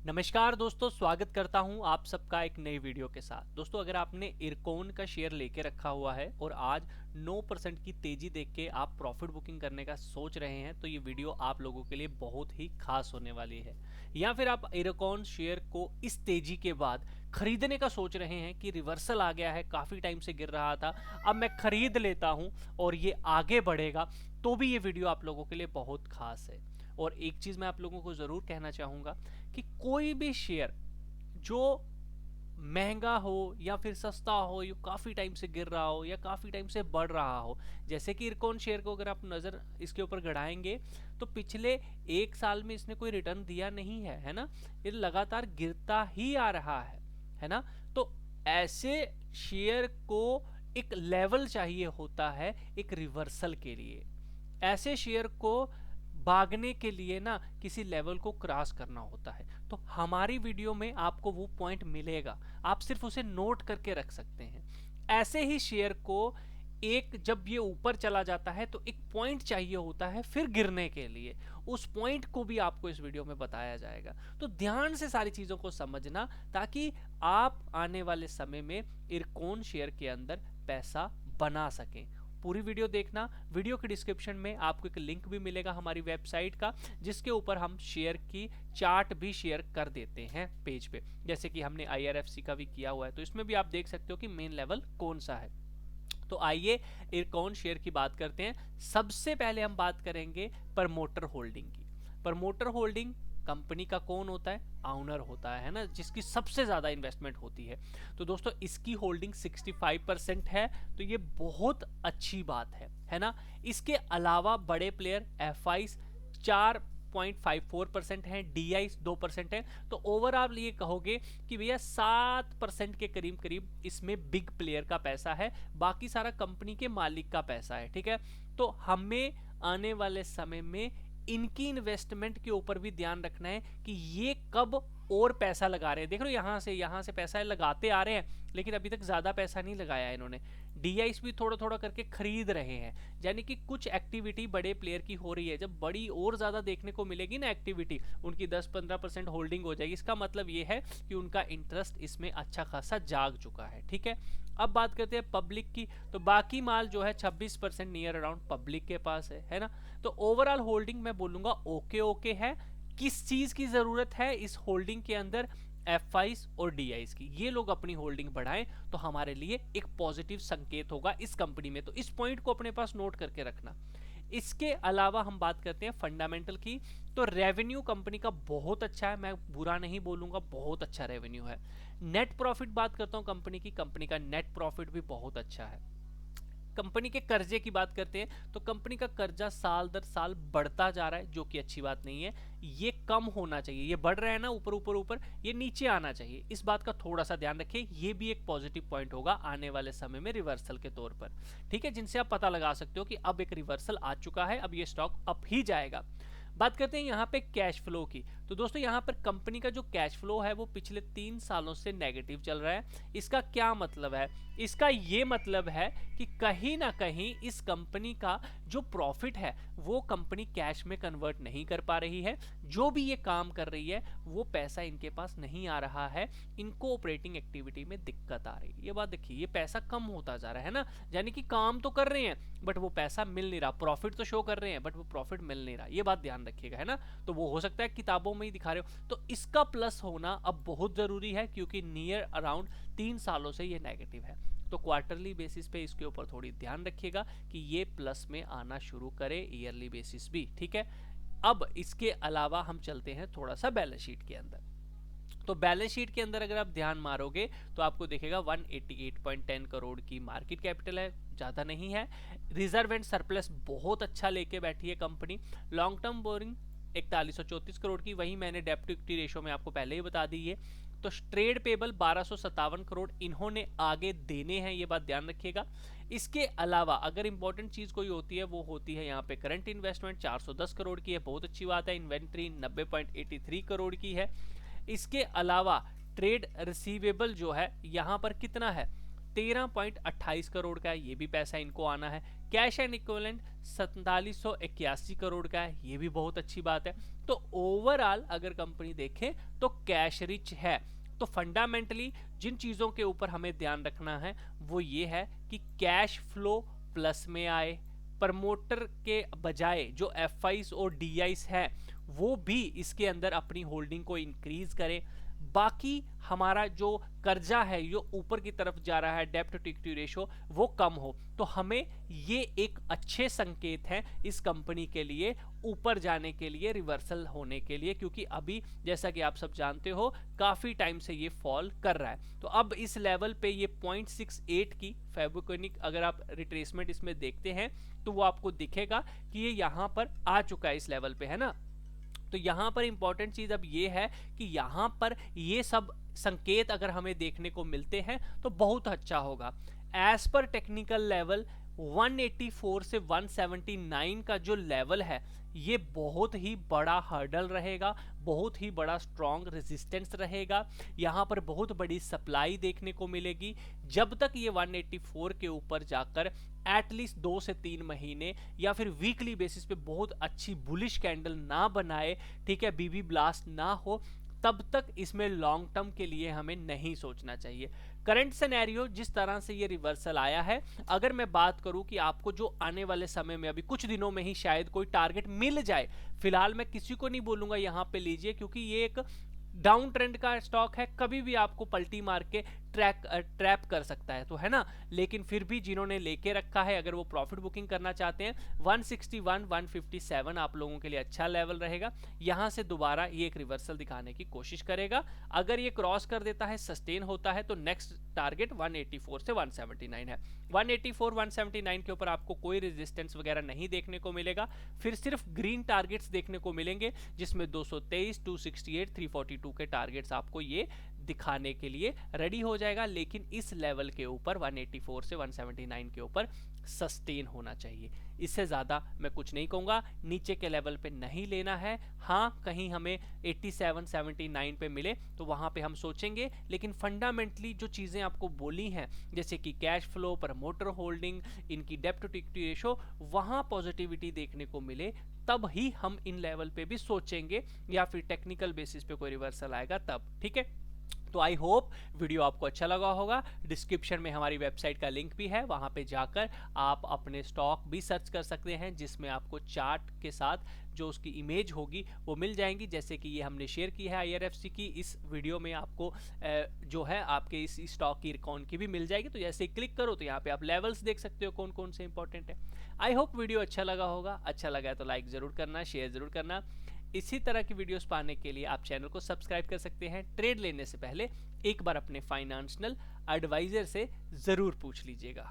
नमस्कार दोस्तों, स्वागत करता हूं आप सबका एक नई वीडियो के साथ। दोस्तों, अगर आपने इरकॉन का शेयर लेके रखा हुआ है और आज 9% की तेजी देख के आप प्रॉफिट बुकिंग करने का सोच रहे हैं तो ये वीडियो आप लोगों के लिए बहुत ही खास होने वाली है। या फिर आप इरकॉन शेयर को इस तेजी के बाद खरीदने का सोच रहे हैं कि रिवर्सल आ गया है, काफ़ी टाइम से गिर रहा था, अब मैं खरीद लेता हूं और ये आगे बढ़ेगा, तो भी ये वीडियो आप लोगों के लिए बहुत खास है। और एक चीज़ मैं आप लोगों को ज़रूर कहना चाहूँगा कि कोई भी शेयर जो महंगा हो या फिर सस्ता हो, ये काफ़ी टाइम से गिर रहा हो या काफ़ी टाइम से बढ़ रहा हो, जैसे कि इरकॉन शेयर को अगर आप नज़र इसके ऊपर गड़ाएंगे तो पिछले 1 साल में इसने कोई रिटर्न दिया नहीं है, है ना। ये लगातार गिरता ही आ रहा है ना। तो ऐसे शेयर को एक लेवल चाहिए होता है एक रिवर्सल के लिए। ऐसे शेयर को भागने के लिए ना किसी लेवल को क्रॉस करना होता है। तो हमारी वीडियो में आपको वो पॉइंट मिलेगा, आप सिर्फ उसे नोट करके रख सकते हैं। ऐसे ही शेयर को एक जब ये ऊपर चला जाता है तो एक पॉइंट चाहिए होता है फिर गिरने के लिए, उस पॉइंट को भी आपको इस वीडियो में बताया जाएगा। तो ध्यान से सारी चीजों को समझना ताकि आप आने वाले समय में इरकॉन शेयर के अंदर पैसा बना सकें। पूरी वीडियो देखना। वीडियो के डिस्क्रिप्शन में आपको एक लिंक भी मिलेगा हमारी वेबसाइट का, जिसके ऊपर हम शेयर की चार्ट भी शेयर कर देते हैं पेज पे, जैसे कि हमने IRFC का भी किया हुआ है। तो इसमें भी आप देख सकते हो कि मेन लेवल कौन सा है। तो आइए इरकॉन शेयर की बात करते हैं। सबसे पहले हम बात करेंगे प्रमोटर होल्डिंग की। प्रमोटर होल्डिंग कंपनी का कौन होता है? ऑनर होता है ना, जिसकी सबसे ज्यादा इन्वेस्टमेंट होती है। तो दोस्तों, इसकी होल्डिंग 65% है, तो ये बहुत अच्छी बात है ना। इसके अलावा बड़े प्लेयर FIs 4.54% है, DIs 2% है। तो ओवरऑल ये कहोगे कि भैया 7% के करीब करीब इसमें बिग प्लेयर का पैसा है, बाकी सारा कंपनी के मालिक का पैसा है। ठीक है, तो हमें आने वाले समय में इनकी इन्वेस्टमेंट के ऊपर भी ध्यान रखना है कि ये कब और पैसा लगा रहे हैं। देख लो, यहाँ से पैसा लगाते आ रहे हैं, लेकिन अभी तक ज्यादा पैसा नहीं लगाया है इन्होंने। DIs भी थोड़ा थोड़ा करके खरीद रहे हैं, यानी कि कुछ एक्टिविटी बड़े प्लेयर की हो रही है। जब बड़ी और ज्यादा देखने को मिलेगी ना एक्टिविटी, उनकी 10-15% होल्डिंग हो जाएगी, इसका मतलब ये है कि उनका इंटरेस्ट इसमें अच्छा खासा जाग चुका है। ठीक है, अब बात करते हैं पब्लिक की। तो बाकी माल जो है 26% नियर अराउंड पब्लिक के पास है ना। तो ओवरऑल होल्डिंग मैं बोलूंगा ओके है। किस चीज की जरूरत है इस होल्डिंग के अंदर? FIs और DIs की। ये लोग अपनी होल्डिंग बढ़ाएं तो हमारे लिए एक पॉजिटिव संकेत होगा इस कंपनी में। तो इस पॉइंट को अपने पास नोट करके रखना। इसके अलावा हम बात करते हैं फंडामेंटल की। तो रेवेन्यू कंपनी का बहुत अच्छा है, मैं बुरा नहीं बोलूंगा, बहुत अच्छा रेवेन्यू है। नेट प्रॉफिट बात करता हूं कंपनी का नेट प्रॉफिट भी बहुत अच्छा है। कंपनी के कर्जे की बात करते हैं तो कंपनी का कर्जा साल दर साल बढ़ता जा रहा है, जो कि अच्छी बात नहीं है। ये कम होना चाहिए, ये बढ़ रहा है ना ऊपर ऊपर ऊपर, ये नीचे आना चाहिए। इस बात का थोड़ा सा ध्यान रखिए, ये भी एक पॉजिटिव पॉइंट होगा आने वाले समय में रिवर्सल के तौर पर। ठीक है, जिनसे आप पता लगा सकते हो कि अब एक रिवर्सल आ चुका है, अब ये स्टॉक अप ही जाएगा। बात करते हैं यहाँ पे कैश फ्लो की। तो दोस्तों, यहाँ पर कंपनी का जो कैश फ्लो है वो पिछले 3 सालों से नेगेटिव चल रहा है। इसका क्या मतलब है? इसका ये मतलब है कि कहीं ना कहीं इस कंपनी का जो प्रॉफिट है वो कंपनी कैश में कन्वर्ट नहीं कर पा रही है। जो भी ये काम कर रही है वो पैसा इनके पास नहीं आ रहा है, इनको ऑपरेटिंग एक्टिविटी में दिक्कत आ रही है। ये बात देखिए, ये पैसा कम होता जा रहा है ना, यानी कि काम तो कर रहे हैं बट वो पैसा मिल नहीं रहा। प्रॉफिट तो शो कर रहे हैं बट वो प्रॉफिट मिल नहीं रहा, ये बात ध्यान रखिएगा, है ना। तो वो हो सकता है किताबों में ही दिखा रहे हो, तो इसका प्लस होना अब बहुत जरूरी है, क्योंकि नियर अराउंड 3 सालों से ये नेगेटिव है। तो क्वार्टरली बेसिस पे इसके ऊपर थोड़ी ध्यान रखिएगा कि ये प्लस में आना शुरू करे, ईयरली बेसिस भी। ठीक है, अब इसके अलावा हम चलते हैं थोड़ा सा बैलेंस शीट के अंदर। तो बैलेंस शीट के अंदर अगर आप ध्यान मारोगे तो आपको देखेगा 188.10 करोड़ की मार्केट कैपिटल है, ज्यादा नहीं है। रिजर्व एंड सरप्लस बहुत अच्छा लेके बैठी है company. Long term borrowing 4134 crore की, वही मैंने डेब्ट टू इक्विटी रेशो में आपको पहले ही बता दी है। तो ट्रेड पेबल 1257 करोड़ इन्होंने आगे देने हैं, ये बात ध्यान रखिएगा। इसके अलावा अगर इंपॉर्टेंट चीज कोई होती है वो होती है यहाँ पे करंट इन्वेस्टमेंट 410 करोड़ की है, बहुत अच्छी बात है। इन्वेंट्री 90.83 करोड़ की है। इसके अलावा ट्रेड रिसीवेबल जो है यहाँ पर कितना है? 13.28 करोड़ का है, ये भी पैसा इनको आना है। कैश एंड इक्विवेलेंट 4781 करोड़ का है, ये भी बहुत अच्छी बात है। तो ओवरऑल अगर कंपनी देखे तो कैश रिच है। तो फंडामेंटली जिन चीजों के ऊपर हमें ध्यान रखना है वो ये है कि कैश फ्लो प्लस में आए, प्रमोटर के बजाय जो एफआईस और डीआईस है वो भी इसके अंदर अपनी होल्डिंग को इंक्रीज करें, बाकी हमारा जो कर्जा है जो ऊपर की तरफ जा रहा है, डेब्ट टू इक्विटी रेशो, वो कम हो। तो हमें ये एक अच्छे संकेत हैं इस कंपनी के लिए ऊपर जाने के लिए, रिवर्सल होने के लिए, क्योंकि अभी जैसा कि आप सब जानते हो काफी टाइम से ये फॉल कर रहा है। तो अब इस लेवल पे ये 0.68 की फेबुकेनिक अगर आप रिट्रेसमेंट इसमें देखते हैं तो वो आपको दिखेगा कि ये यहाँ पर आ चुका है इस लेवल पे, है ना। तो यहाँ पर इंपॉर्टेंट चीज अब ये है कि यहाँ पर ये सब संकेत अगर हमें देखने को मिलते हैं तो बहुत अच्छा होगा। एज पर टेक्निकल लेवल 184 से 179 का जो लेवल है ये बहुत ही बड़ा हर्डल रहेगा, बहुत ही बड़ा स्ट्रॉन्ग रेजिस्टेंस रहेगा। यहाँ पर बहुत बड़ी सप्लाई देखने को मिलेगी जब तक ये 184 के ऊपर जाकर एटलीस्ट 2 से 3 महीने या फिर वीकली बेसिस पे बहुत अच्छी बुलिश कैंडल ना बनाए, ठीक है, बीबी ब्लास्ट ना हो, तब तक इसमें लॉन्ग टर्म के लिए हमें नहीं सोचना चाहिए। करंट सिनेरियो जिस तरह से ये रिवर्सल आया है, अगर मैं बात करूं कि आपको जो आने वाले समय में अभी कुछ दिनों में ही शायद कोई टारगेट मिल जाए, फिलहाल मैं किसी को नहीं बोलूंगा यहाँ पे लीजिए, क्योंकि ये एक डाउन ट्रेंड का स्टॉक है, कभी भी आपको पलटी मार के ट्रैप कर सकता है, तो है ना। लेकिन फिर भी जिन्होंने लेके रखा है, अगर वो प्रॉफिट बुकिंग करना चाहते हैं, 161 157 आप लोगों के लिए अच्छा लेवल रहेगा। यहां से दोबारा ये एक रिवर्सल दिखाने की कोशिश करेगा। अगर ये क्रॉस कर देता है, सस्टेन होता है, तो नेक्स्ट टारगेट 184 से 179 है। 184 179 के ऊपर आपको कोई रेजिस्टेंस वगैरह नहीं देखने को मिलेगा, फिर सिर्फ ग्रीन टारगेट्स देखने को मिलेंगे, जिसमें 223 268 342 के टारगेट्स आपको ये दिखाने के लिए रेडी हो जाएगा। लेकिन इस लेवल के ऊपर 184 से 179 के ऊपर सस्टेन होना चाहिए, इससे ज्यादा मैं कुछ नहीं कहूंगा। नीचे के लेवल पे नहीं लेना है। हाँ, कहीं हमें 87 79 पे मिले तो वहां पे हम सोचेंगे, लेकिन फंडामेंटली जो चीजें आपको बोली हैं, जैसे कि कैश फ्लो, प्रमोटर होल्डिंग, इनकी डेब्ट टू इक्विटी रेशो, वहां पॉजिटिविटी देखने को मिले तब ही हम इन लेवल पे भी सोचेंगे, या फिर टेक्निकल बेसिस पे कोई रिवर्सल आएगा तब, ठीक है। तो आई होप वीडियो आपको अच्छा लगा होगा। डिस्क्रिप्शन में हमारी वेबसाइट का लिंक भी है, वहां पे जाकर आप अपने स्टॉक भी सर्च कर सकते हैं, जिसमें आपको चार्ट के साथ जो उसकी इमेज होगी वो मिल जाएंगी, जैसे कि ये हमने शेयर की है IRFC की। इस वीडियो में आपको जो है आपके इस स्टॉक की रिकॉन की भी मिल जाएगी। तो जैसे ही क्लिक करो तो यहाँ पे आप लेवल्स देख सकते हो कौन कौन से इंपॉर्टेंट है। आई होप वीडियो अच्छा लगा होगा। अच्छा लगा है तो लाइक जरूर करना, शेयर जरूर करना। इसी तरह की वीडियोस पाने के लिए आप चैनल को सब्सक्राइब कर सकते हैं। ट्रेड लेने से पहले एक बार अपने फाइनेंशियल एडवाइजर से जरूर पूछ लीजिएगा।